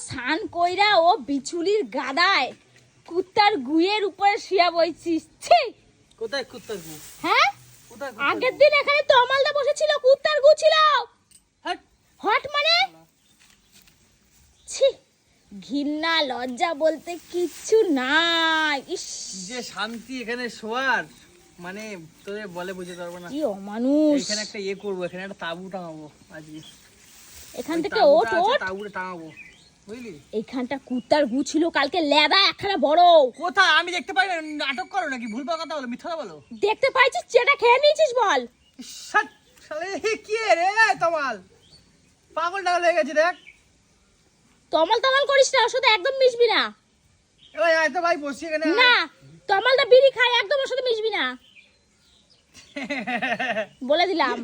স্নান কইরা ও বিচুলির গাদায় কুত্তার গুয়ের উপরে শুয়া বইছিস। ছি, কোথায় কুত্তার গু? হ্যাঁ, কোথায় আগের দিন এখানে তমালদা বসেছিল, কুত্তার গু ছিল। হট হট মানে ছি, ঘৃণা লজ্জা বলতে কিচ্ছু নাই। ইস, যে শান্তি এখানে শোয়ার, মানে তোরে বলে বুঝতে পারবো না। কি অমানুষ। এখানে একটা ইয়ে করবো, এখানে একটা তাবু টাঙাবো আজকে। এখান ওই থেকে তাঁবুটা ওঠ আছে, ওঠ। তাঁবুটা টাঙাবো, বুঝলি? এইখানটা কুত্তার গু ছিল, কালকে লেদা একখানা বড়। কোথায় আমি দেখতে পাই না? নাটক করো নাকি? ভুলভাল কথা বলো, মিথ্যা বলো। দেখতে পাইছিস, চেটা খেয়ে নিয়েছিস বল। শাট, শালা এ কি রে তমাল? পাগল টাগল হয়ে গেছে দেখ। তমাল তমাল করিস না, ওর সাথে একদম মিশবি না। এবার আয় তো ভাই, বসি এখানে। না, তমালদা বিড়ি খায়, একদম ওর সাথে মিশবি না, বলে দিলাম।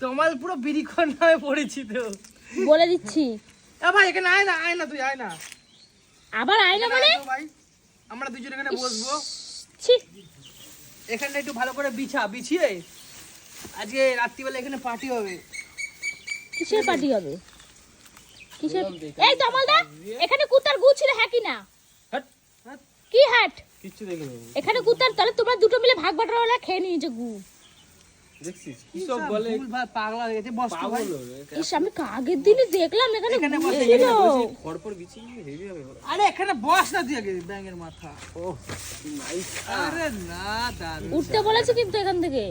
তমাল পুরো বিড়িখন নামে পড়েছি তো, বলে দিচ্ছি। এ ভাই এখানে আয় না, আয় না, তুই আয় না। আবার আয় না মানে? আয় তো ভাই, আমরা দুজন এখানে বসবো। ছি, এখানটা একটু ভালো করে বিছিয়ে আজকে রাত্রিবেলা এখানে পার্টি হবে। কিসের পার্টি হবে? কিসের? এই তমালদা, এখানে কুত্তার গু ছিল, হ্যাঁ কি না? হাট, কি হাট? কিচ্ছু দেখিনি। এখানে কুত্তার, তাহলে তোমরা দুটো মিলে ভাগ বাটোয়ারা খেয়ে নিয়েছো গু। দেখছিস কি সব বলে? ভুলভাল পাগলা হয়ে গেছে। বস তো ভাই। ইস, আমি আগের দিনই দেখলাম এখানে এখানে গু বসে, ছিল। খড়পড় বিছিয়ে হেভি হবে। আরে এখানে বস না তুই আগে, ব্যাঙের মাথা। ওহ নাইস। আরে না দারুণ। উঠতে বলেছি কিন্তু এখান থেকে।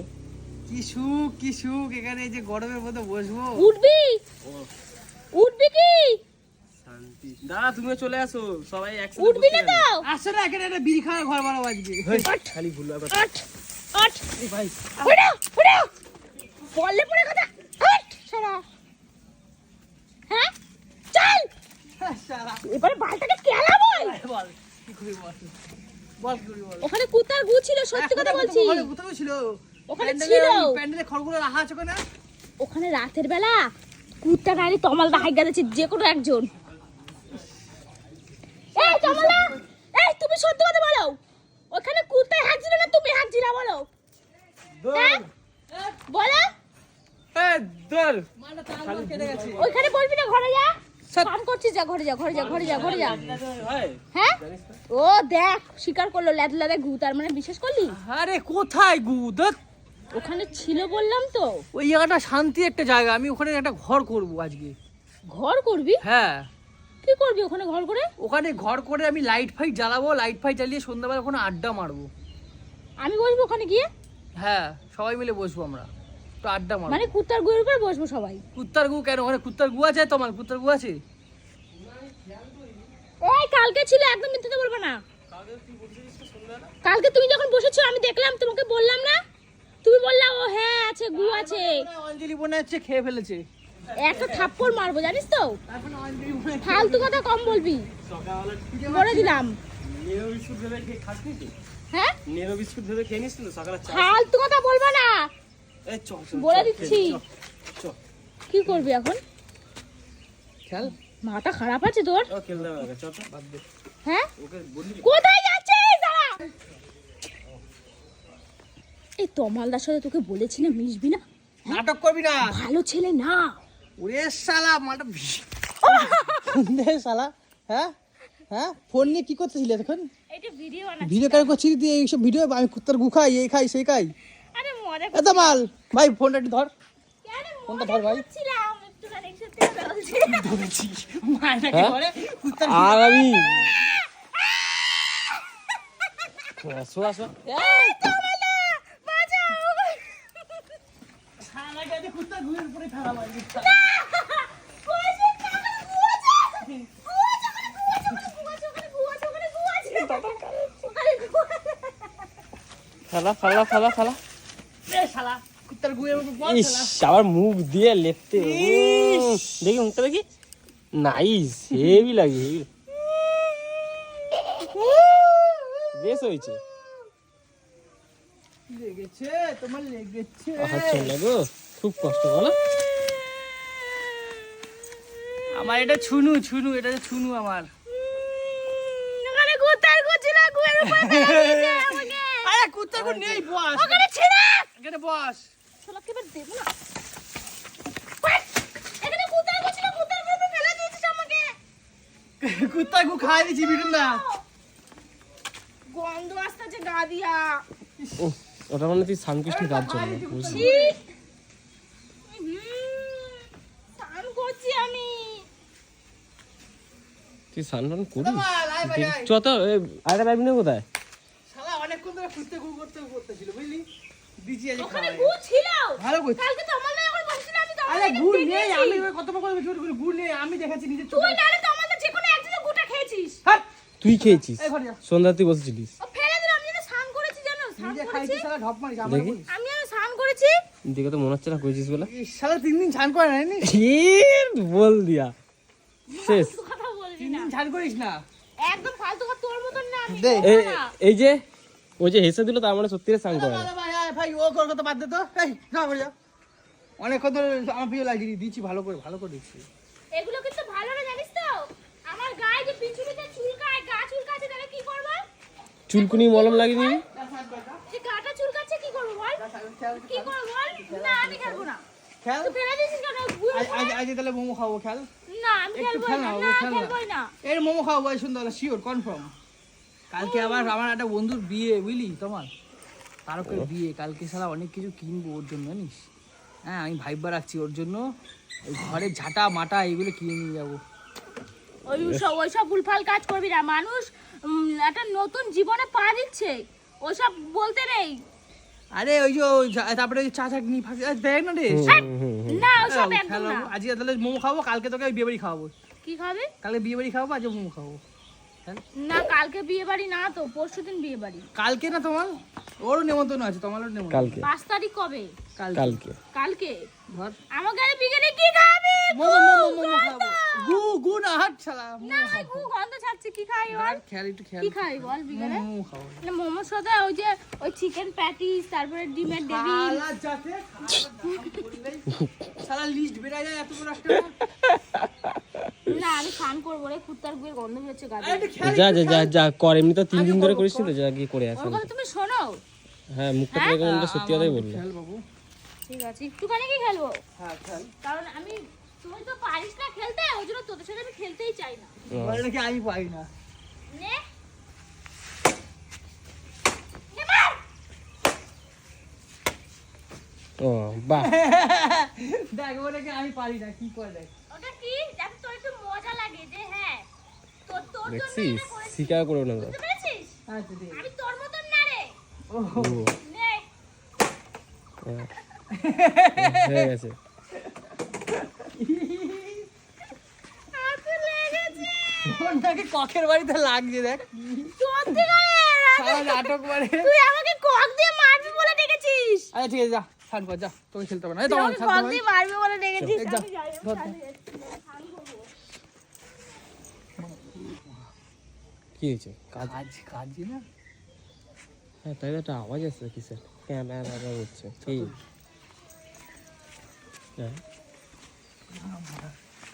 কি সুখ এখানে, এই যে গরমের মধ্যে বসবো। উঠবি? উঠবি কি? শান্তি। দাঁড়া, তুমিও চলে আসো, সবাই একসাথে উঠবি না তো? আসো না, এখানে একটা বিড়ি খাওয়ার ঘর বানাবো আজকে। খালি ভুল হবে। আট আট, এই ভাই, ওড়া ওড়া, বললে পড়ে কথা। আট সারা, হ্যাঁ চল, শালা এবারে বালটাকে কেলাবো। বল কি করি, বল বল কি করি বল। ওখানে কুত্তার গু ছিল, সত্যি কথা বলছি। কোথাও ছিল? ওখানে ছিল। প্যান্ডেলে খড়গুলো রাখা আছে ওখানে। ওখানে রাতের বেলা কুত্তা নাইলে তমালদা হাইগা দিচ্ছে, যে কোনো একজন। এই তমালদা, এই তুমি সত্যি কথা বলো, ওখানে কুত্তা হাঁকছিল না তুমি হাঁকছিলা? বলো, হ্যাঁ বলো। এই দল মালটা তাল কেটে গেছে। ওইখানে বলবি না, ঘরে যা, কাম করছিস, যা ঘরে যা, ঘরে যা, ঘরে যা, ঘরে যা। হ্যাঁ, ও দেখ স্বীকার করলো, ল্যাদলাদা গু, তার মানে বিশ্বাস করলি? আরে কোথায় গু? দেখ ওখানে ছিল বললাম তো। ওই জায়গাটা শান্তি একটা জায়গা, আমি ওখানে একটা ঘর করব আজকে। ঘর করবি? হ্যাঁ, কি করবি ওখানে ঘর করে? ওখানে ঘর করে আমি লাইট ফাইট জ্বালাবো, লাইট ফাইট জ্বালিয়ে সন্ধ্যাবেলা ওখানে আড্ডা মারবো। আমি বসবো ওখানে গিয়ে? হ্যাঁ, সবাই মিলে বসবো আমরা, তো আড্ডা মারবো। মানে কুত্তার গুয়ের উপর বসবো সবাই? কুত্তার গু কেন? ওখানে কুত্তার গু আছে? তোমার কুত্তার গু আছে? এই কালকে ছিল, একদম মিথ্যে বলবো না। কালকে তুমি যখন বসেছো আমি দেখলাম, তোমাকে বললাম না? তুমি বললা ও হ্যাঁ আছে, গু আছে। অঞ্জলি মনে হচ্ছে খেয়ে ফেলেছে। একটা থাপ্পড় মারবো জানিস তো। এখন অঞ্জলি মনে হচ্ছে ফালতু কথা কম বলবি, বলে দিলাম। নেরো বিস্কুট ভেবে খেয়ে খাস নি তো? হ্যাঁ, নেরো বিস্কুট ভেবে খেয়ে নিস তো সকালে চা? ফালতু কথা বলবো না, এই চল বলে দিচ্ছি। চল কি করবি এখন? খেল। মাথা খারাপ আছে তোর? ও খেলতে হবে চল তো বাদ দে। হ্যাঁ, ওকে বললি কোথায় যাচ্ছিস? দাঁড়া, এই তমালদার সাথে তোকে বলেছি না মিশবি না, নাটক করবি না। ভালো ছেলে না। ওরে শালা মালটা দে শালা। হ্যাঁ হ্যাঁ, ফোন নিয়ে কি করতেছিলি এখন? এটা ভিডিও বানাচ্ছি। ভিডিও কেন করছিস তুই? এইসব ভিডিও আমি কুত্তার গু খাই, এই খাই সেই খাই। আরে মজা এত মাল ভাই, ফোনটা একটু ধর। কেন ফোনটা ধর ভাই। করছিলাম একটুখানি, সত্যি কথা বলছি। মায়নাকে ধরে কুত্তার আর আমি শোয়া শোয়া এই তমালদা বাঁচাও। শালাকে যে কুত্তার গুয়ের উপরে ফেলা মারবি। কইছে কাকা গু আছে। গু আছে, ওখানে গু আছে, ওখানে গু আছে, ওখানে গু আছে। ফালা ফালা ফালা ফালা। এ শালা কুত্তার গুয়ের উপর বল ইস, শালা। আবার মুখ দিয়ে লেপতে। ইস। দেখি মুখটা দেখি। নাইস, হেভি লাগে, হেভি। বেশ হয়েছে। লেগেছে তোমার, লেগেছে। আচ্ছা লাগো, খুব কষ্ট বলো। আমার এটা ছুনু, ছুনু, এটা ছুনু আমার। ওখানে কুত্তার গু ছিল, গুয়ের উপর ফেলে দিয়েছে আমাকে। আরে কুত্তার গু নেই, বস ওখানে ছিল। এখানে, বস। শালাকে এবার দেব না। এখানে কুত্তার গু ছিল, কুত্তার গু ফেলে দিয়েছিস আমাকে। কুত্তা গু খাই দিছি বিটুন দা। গন্ধ আসতেছে গা দিয়া। উফ, ওটা মানে তুই সানকিষ্ট তার জন্য বুঝলি? ছি। স্নান করছি আমি। তুই সানটান করিস মাল আয় ভাই আয়। চ তো আরে পারবি না কোথায়? শালা অনেকক্ষণ ধরে কুত্তা গু করতেছিল বুঝলি? দিছি আজ ওখানে খাওয়াই। গু ছিল। ভালো করছিস। কালকে তো আমার নাই, ওখানে বসছিল, আমি তো আরে আমাকে গুড় দেখেছি। নেই, আমি ওই কত বকর বিচুর করে গুড় নেই, আমি দেখাচ্ছি নিজে তুই নালে তো আমাদের যে কোনো একদিনে গুটা খেয়েছিস। হাট তুই খেয়েছিস এই ঘরে যা। সন্ধ্যাতে বসেছিলিস ও ফেলে দিলাম, আমি যেন স্নান করেছি জানো, স্নান নিজে করেছি। খাইছিস শালা ঢপ মারিস আমার দেখি। বলিস। আমি স্নান করেছি। দেখে তো মনে হচ্ছে না করেছিস বলে। এই শালা 3 দিন ছান করে নাই নি? বল দিয়া শেষ। ফালতু কথা বলবি 3 না। দিন ছান করিস না। একদম ফালতু কথা তোর মতন না আমি। দে। বলবো না। এই যে ওই যে হেসে দিল তার মানে সত্যি স্নান করে না। আরে ভাই আয় ভাই ও কর কথা বাদ দে তো। এই যা ঘরে যা। অনেকক্ষণ ধরে আমার প্রিয় লাগিয়ে দিচ্ছি ভালো করে দিচ্ছি। এগুলো কিন্তু ভালো না জানিস তো। আমার গায়ে যে পিছুনিতে চুলকায়, গা চুলকাচ্ছে, তাহলে কি করব? চুলকুনি মলম লাগিয়ে দিবি। এই গাটা চুলকাচ্ছে কি করব বল? কি করব বল? না আমি খেলবো না। খেল। তুই ফেলে দিছিস কেন? গুঁড়ো আজ আজ তাহলে মোমো খাবো খেল। না আমি একটু খেলবো খেল না। না, না খেল না। খেলবোই না। এর মোমো খাবো ভাই সুন্দর শিওর কনফার্ম। কালকে আবার আমার একটা বন্ধুর বিয়ে বুঝলি তোমার তারকের বিয়ে কালকে শালা অনেক কিছু কিনবো ওর জন্য জানিস। হ্যাঁ আমি ভাইবা রাখছি ওর জন্য ওই ঘরে ঝাঁটা মাটা এগুলো কিনে নিয়ে যাবো। ওইসব ভুলভাল কাজ করবি না। মানুষ একটা নতুন জীবনে পা দিচ্ছে, ওইসব বলতে নেই। আরে ওই যে তারপরে ওই চা চাটনি ফাঁকি দেখ না রে। না ওইসব একদম না। আজকে তাহলে মোমো খাবো কালকে তোকে বিয়ে বাড়ি খাওয়াবো। কি খাবে? কালকে বিয়ে বাড়ি খাওয়াবো আজকে মোমো খাবো। না কালকে বিয়ে বাড়ি না তো, পরশুদিন বিয়ে বাড়ি। কালকে না তোমার ওরও নেমন্তন্ন আছে তোমারও নেমন্তন্ন। কালকে 5 তারিখ কবে? কালকে কালকে ধর আমাকে বিকেলে কি খাবি? মোমো খাবো। গু না হাট শালা। না আমি গু গন্ধ ছাড়ছি, কি খাই বল? খেয়াল একটু খেয়াল। কি খাই বল বিকেলে? মোমো খাবো। না মোমোর সাথে ওই যে ওই চিকেন প্যাটিস, তারপরে ডিমের ডেভিল। শালা যাতে শালা লিস্ট বেড়ে যায় এত বড় একটা। না আমি স্নান করবো রে, কুত্তার গুয়ের গন্ধ বেরোচ্ছে গায়ে। আরে একটু খেয়াল যা যা যা যা কর এমনি তো 3 দিন ধরে করিস তো যা গিয়ে করে আস। ওর কথা তুমি শোনো। হ্যাঁ মুখটা থেকে কেমন সত্যি কথাই বললো। খেয়াল বাবু। ঠিক আছে একটুখানি কি খেলবো, হ্যাঁ খেয়াল। কারণ আমি তুই তো পারিস না খেলতে, ওই জন্য তোদের সাথে আমি খেলতেই চাই না। বলে নাকি আমি পারি না। নে নে মার। ও বাহ দেখ বলে নাকি আমি পারি না কি করে দেখ। ওটা কি যাতে তোর একটু মজা লাগে যে হ্যাঁ তোর জন্য দেখছিস এটা করেছি। শিকার করে না বুঝতে পেরেছিস? আচ্ছা ঠিক আছে। আমি তোর মতন না রে। ও নে হয়ে গেছে। হাতে লেগেছে। ওর নাকি ককের বাড়িতে লাগছে দেখ। সত্যি করে সারা নাটক মারে। তুই আমাকে কক দিয়ে মারবি বলে ডেকেছিস। আচ্ছা ঠিক আছে যা স্নান কর যা তোকে খেলতে হবে না। এই তুই তোমার আমাকে খেলতে কক হবে। দিয়ে মারবি বলে ডেকেছিস। এই যা, আমি যাই, আমি ধর, স্নান করবো। স্নান করবো। কি হয়েছে কাজ? কাজ না। হ্যাঁ তাই তো একটা আওয়াজ আসছে কিসের ক্যামেরা হচ্ছে কি? হ্যাঁ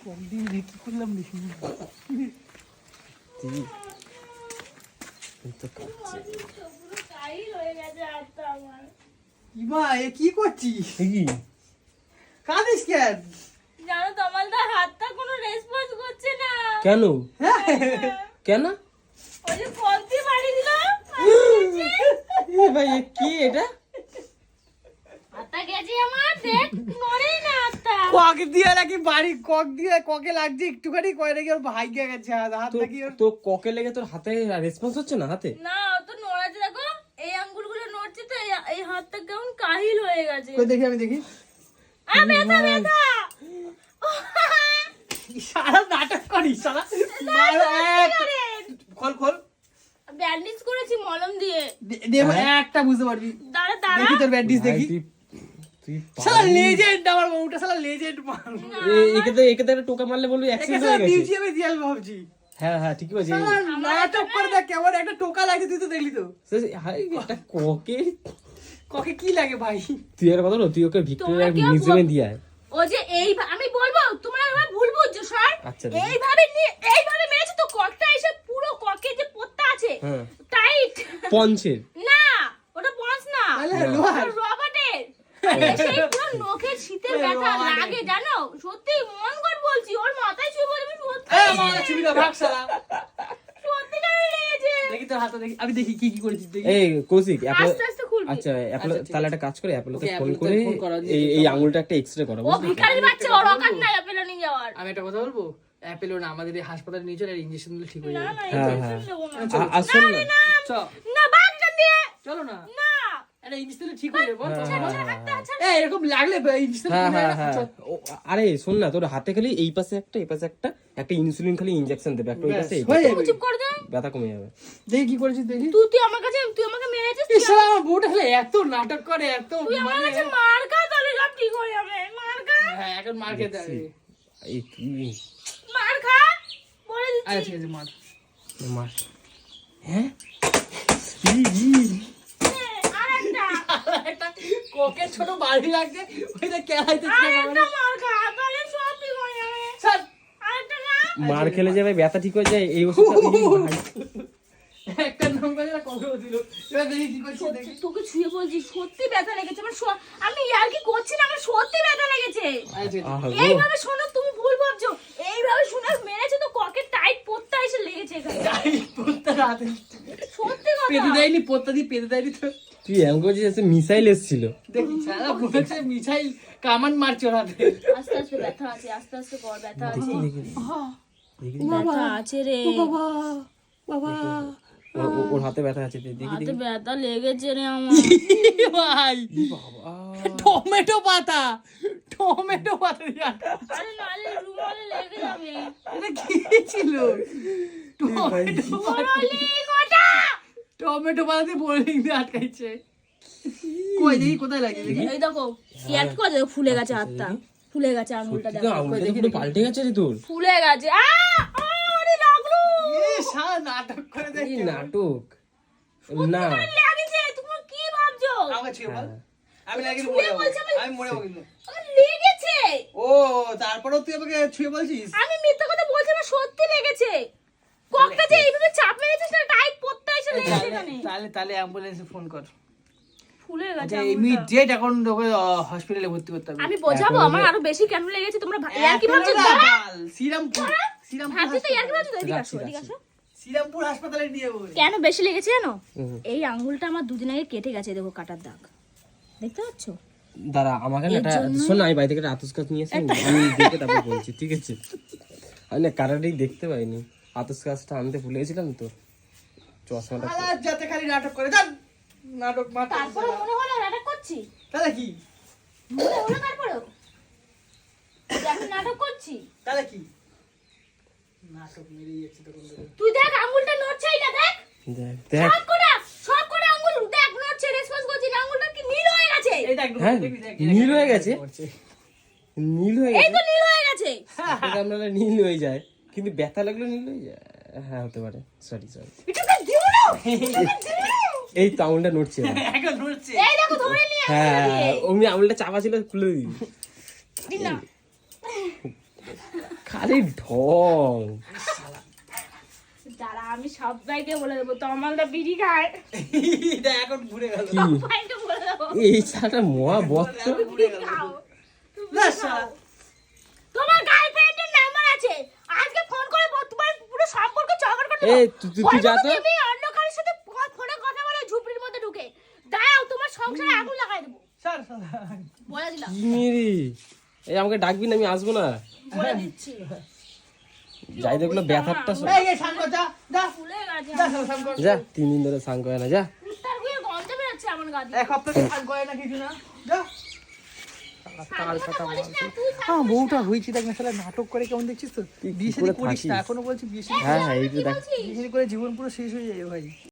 কোনদিন কি করলাম দেখি। তুই তো কাঁদছে। পুরো কাহিল হয়ে গেছে হাতটা আমার। ইমা এ কি করছিস? কি কাঁদিস কেন? জানো তো আমার তো হাতটা কোনো রেসপন্স করছে না। কেন কেন? ওই যে কলতি মারি দিল, এ ভাই এ কি এটা? হাতটা গেছে আমার, দেখ নড়েই না হাতটা। কক দিয়ে নাকি বাড়ি কক দিয়ে ককে লাগছে একটুখানি কয় নাকি ওর ভাগ্যে গেছে হাত নাকি ওর। তোর ককে লেগে তোর হাতে রেসপন্স হচ্ছে না হাতে? না ও তো নড়াচ্ছে, দেখো এই আঙ্গুলগুলো নড়ছে তো এই হাতটা কেমন কাহিল হয়ে গেছে। কই দেখি আমি দেখি। ব্যথা ব্যথা। সারা নাটক করিস সারা। মারো এক। খোল খোল। ব্যান্ডেজ করেছি মলম দিয়ে। দেব একটা বুঝতে পারবি। দাঁড়া দাঁড়া। দেখি তোর ব্যান্ডিজ দেখি। ভাই, তুই শালা লেজেন্ড আমার বউটা শালা লেজেন্ড মাল। একে তো একটা টোকা মারলে বলবি একে অ্যাক্সিডেন্ট শালা হয়ে গেছে। মিউজিয়ামে দিয়াল ভাবছি। হ্যাঁ হ্যাঁ ঠিকই বলছিস। শালা নাটক করে দেখ কেমন একটা টোকা লাগে তুই তো দেখলি তো। হাই একটা ককে ককে কি লাগে ভাই? তুই আর কথা বল, তুই ওকে ভিক্টোরিয়া তোমরা কেউ মিউজিয়ামে দিয়ে আয়। ও যে এই আমি বলবো তোমরা একবার ভুল বুঝছো স্যার। আচ্ছা, ঠিক আছে। এইভাবে মেরেছে তো ককটা এসে পুরো ককের যে পোত্তা আছে হ্যাঁ। টাইট। পঞ্চের না ওটা বস না, তাহলে লোহার। রবার্টের। সেই পুরো নখের শীতের ব্যথা লাগে জানো, সত্যি মন করে বলছি, ওর মাথায় ছুঁয়ে বলবি সত্যি আমার ছবি না ভাগ শালা। সত্যিকারের লেগেছে। দেখি তোর হাতে দেখি, আমি দেখি কি কি করেছিস দেখি। এই কৌশিক অ্যাপেল আস্তে আস্তে খুলবি। আচ্ছা অ্যাপেল আচ্ছা, ঠিক তাহলে একটা কাজ করে অ্যাপেলতে ওকে, ফোন অ্যাপেলতে করে ফোন করা দিয়ে এই আঙুলটা একটা এক্সরে করো ও বুঝলি? ভিখারির বাচ্চা, ওর অকাত নাই আপেলে নিয়ে যাওয়ার। আমি একটা কথা বলবো, অ্যাপেলো না আমাদের এই হাসপাতালে নিয়ে চলে ইঞ্জেকশন দিলে ঠিক হয়ে না যাবে। না হ্যাঁ, ইনজেকশন হ্যাঁ। দেবো না। আর শোন না চল না বাগটা দিয়ে চলো না, না। একটা ইঞ্জেকশন দিলে ঠিক হয়ে যাবে। বল, চল, হ্যাঁ, বল। হ্যাঁ, এই এরকম লাগলে ইঞ্জেকশন হ্যাঁ হ্যাঁ হ্যাঁ আরে শোন না তোর হাতে খালি এই পাশে একটা এই পাশে একটা একটা ইনসুলিন খালি ইনজেকশন দেবে একটা ওই পাশে এই হয়ে পাশে। যাবে। চুপ করে দে। ব্যথা কমে যাবে। দেখি কি করেছিস দেখি। তুই আমার কাছে, তুই আমাকে মেরেছিস। এই শালা আমার বউটা হলে এত নাটক করে, এত তুই আমার মানে কাছে মার খা, তাহলে সব ঠিক হয়ে যাবে। মার খা, হ্যাঁ এখন মার খেতে হবে। এই তুই মার খা বলে আচ্ছা দিচ্ছি। ঠিক আছে মার। মার হ্যাঁ আরেকটা একটা কোকের ছোট বাড়ি রাখছে, ওইটা কেলাইতে আরেকটা মার খা, তাহলে সব ঠিক হয়ে যাবে। আরেকটা না। মার খেলে যাবে ব্যথা ঠিক হয়ে যায় এই ওষুধটা একটা নাম করে কবে দিল, এবার দেখি কি করছিস দেখি। তোকে ছুঁয়ে বলছি সত্যি ব্যথা লেগেছে আমার। আমি আর কি করছি না, আমার সত্যি ব্যথা লেগেছে। আচ্ছা আহা গো এইভাবে শোনো, তুমি ভুল ভাবছো। এইভাবে শুনে মেরেছে তো ককের টাইট পড়তে এসে লেগেছে এখানে। পোত্তা রাতে সত্যি পেতে কথা। দেয়নি, পোত্তা দিয়ে পেতে দেয়নি তো। তুই এমন করছিস মিসাইল এসেছিল। দেখি ছাড়া মনে হচ্ছে মিসাইল কামান মারছে ওর হাতে। আস্তে আস্তে ব্যথা আছে, আস্তে আস্তে কর, ব্যথা আছে। দেখি ব্যথা আছে রে, বাবা ওর হাতে ব্যথা আছে দেখি হাতে দেখি ব্যথা লেগেছে রে আমার। ভাই বাবা টমেটো পাতা, টমেটো পাতা দিয়ে আটকা। আরে নালে রুমালে লেগে যাবে। এটা কি ছিল? টমেটো পাতা, বলি কটা? টমেটো পাতা দিয়ে বোলিং দিয়ে আটকাইছে। কই দেখি কোথায় লাগে দেখি। এই দেখো ইয়াত করে দেখো, ফুলে গেছে হাতটা, ফুলে গেছে আঙুলটা তো দেখো, আঙুলটা পুরো পাল্টে গেছে রে তোর। ফুলে গেছে। আরে লাগলো, এ শালা নাটক করে এই দেখি। নাটক না লেগেছে। তুমি কি ভাবছো? আমাকে ছুঁয়ে বল। আমি লাগিয়ে ছুঁয়ে মরে যাবো। বলছি আমি- আমি মরে যাবো কিন্তু। আমার লেগেছে। ও তারপরেও তুই আমাকে ছুঁয়ে বলছিস? আমি মিথ্যা কথা বলছি না, সত্যি লেগেছে। ককটা যে এইভাবে চাপ মেরেছিস না, টাইট পড়তে এসে লেগেছে এখানে। তাহলে অ্যাম্বুলেন্সে ফোন কর। ফুলে গেছে আচ্ছা আঙুলটা। ইমিডিয়েট এখন তোকে হসপিটালে ভর্তি করতে হবে। আমি বোঝাবো আমার আরো বেশি কেন লেগেছে। তোমরা ইয়ার কি ভাবছো? শ্রীরামপুর ভাবছি তো ইয়ার কি ভাবছো? এদিকে আসো, এদিকে আসো। শ্রীরামপুর হাসপাতালে নিয়ে যাবো। কেন বেশি লেগেছে জানো? হুম। এই আঙ্গুলটা আমার দুদিন আগে কেটে গেছে, দেখো কাটার দাগ, দেখতে পাচ্ছ? দাঁড়া আমাকে না এর একটা জন্যই- শোন না, আমি বাড়ি থেকে একটা আতস কাজ নিয়ে আসি আমি দেখে তারপর বলছি ঠিক আছে? আমি না কারাটাই দেখতে পাইনি, আতস কাজটা আনতে ভুলে গেছিলাম তো চশমাটা। শালা যাতে খালি নাটক করে যান, নাটক মারতে তারপরে মনে হলো নাটক করছি, তাহলে কি? মনে হলো তারপরেও যে আমি নাটক করছি। তাহলে কি? নাটক মেরে যাচ্ছে তখন ধরে। তুই দেখ আঙ্গুলটা নড়ছে, এটা দেখ, দেখ সব কটা আঙ্গুল দেখ নড়ছে, রেসপন্স করছে না, আঙ্গুলটা কি নীল হয়ে গেছে। এই দেখ হ্যাঁ, দেখবি, দেখ, নীল হয়ে গেছে? করছে। নীল হয়ে এই গেছে। তো নীল হয়ে গেছে। আমরা নীল হয়ে যায় কিন্তু ব্যথা লাগলো নীল হয়ে যায়। হ্যাঁ হতে পারে, সরি এটাকে দিও না। এই তো আঙুলটা নড়ছে না। এখন নড়ছে। এই দেখো ধরে নিয়ে হ্যাঁ অমনি আঙুলটা চাপা ছিল খুলে দিবি না। খালি ঢং। দাঁড়া আমি সবাইকে বলে দেবো, তমালটা বিড়ি খায়। দেখ এখন ঘুরে গেল। কি সবাইকে বলে দেবো এই ছাড়া মহা বত্ত। বিড়ি খাও, তুমি না, বিড়ি খাও। তোমার গার্লফ্রেন্ডের নাম্বার আছে, আজকে ফোন করে তোমার পুরো সম্পর্ক চকর করে দেবো। এই তুই যা তো। তুমি অন্য কারোর সাথে ফোনে কথা বলে ঝুপড়ির মধ্যে ঢুকে দাঁড়াও, তোমার সংসারে আগুন লাগাই দেবো, স্যার বলে দিলাম, কি মেরে এই আমাকে ডাকবি না, আমি আসবো না। বলে দিচ্ছি। যাই দেখলো ব্যথাটা সব- এই শান্ত যা যা ফুলে গেছে, যা শান্ত কর। যা 3 দিন ধরে স্নান করে না যা। কুত্তার গুয়ে গন্ধ বেরোচ্ছে আমার গা দিয়ে। এক সপ্তাহ স্নান করে না কিছু না, যা। সামনে কথা বলিস না, তুই হ্যাঁ বউটা হয়েছে দেখ না, শালা নাটক করে কেমন দেখছিস তো? তুই কি বিয়ে করে শাদী করিস না, থাকিস? এখনো বলছি বিয়ে হ্যাঁ হ্যাঁ এই যে দেখ বলছিস? শাদী করে জীবন পুরো শেষ হয়ে যাবে ভাই।